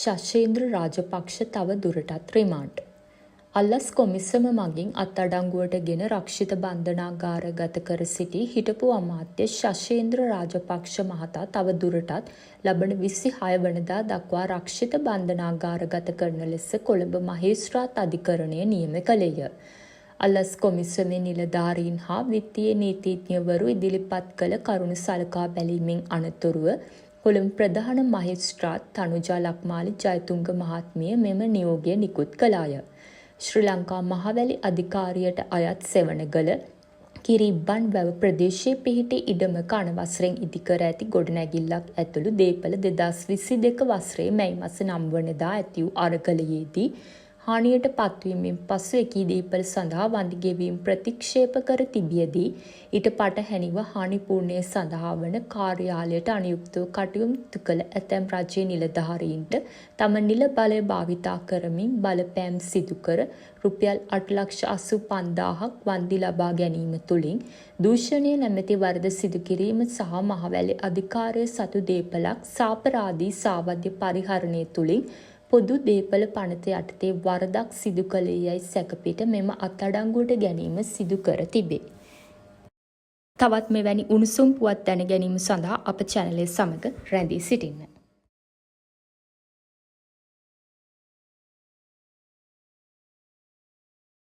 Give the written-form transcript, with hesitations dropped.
ශෂේන්ද්‍ර රාජපක්ෂ තව දුරටත් රිමාන්ඩ්. අල්ලස් කොමිසම මගින් අත්අඩංගුවට ගෙන රක්ෂිත බන්ධනාගාරගත කර සිටි හිටපු අමාත්‍ය ශෂේන්ද්‍ර රාජපක්ෂ මහතා තව දුරටත් ලබන 26 වනදා දක්වා රක්ෂිත බන්ධනාගාරගත කරන ලෙස කොළඹ මහේස්ත්‍රාත් අධිකරණය නියම කළේය. අල්ලස් කොමිසමේ නිලධාරීන් හා විත්තිය නීතිඥවරු ඉදිරිපත් කළ කරුණු සලකා බැලීමෙන් අනතුරුව කොළඹ ප්‍රධාන මහේස්ත්‍රාත් තනුජා ලක්මාලි ජයතුංග මහත්මිය මෙම නියෝගය නිකුත් කළාය. ශ්‍රී ලංකා මහවැලි අධිකාරියට අයත් සෙවණගල කිරිබ්බන් වැව ප්‍රදේශයේ පිහිටි ඉඩමක අනවසරෙන් ඉදිකර ඇති ගොඩනැගිල්ලක් ඇතුළු දේපළ 2022 වසරේ මැයි මාස 9 වනදා ඇති වූ අරගලයේදී හානියට පත්වීමෙන් පසු එකී දීපල සඳහා වන්දි ගෙවීම ප්‍රතික්ෂේප කර තිබියදී ඊට පටහැනිව හානිපූර්ණය සඳහා වන කාර්යාලයට අනුයුක්තව කටයුතු කළ ඇතැම් රජයේ නිලධාරීන්ට තම නිල බලය භාවිතා කරමින් බලපෑම් සිදු කර රුපියල් 8,85,000ක් වන්දි ලබා ගැනීම තුළින් දූෂණය නැමැති වරද සිදු කිරීම සහ මහවැලි අධිකාරිය සතු දේපලක් සාපරාධී සාවද්‍ය පරිහරණය තුළින් පොදු දේපල පනත යටතේ වරදක් සිදු කළේ යයි සැකපිට මෙම අත්අඩංගුවට ගැනීම සිදු කර තිබේ. තවත් මෙවැනි උණුසුම් පුවත් දැන ගැනීම සඳහා අප චැනලය සමග රැඳී සිටින්න.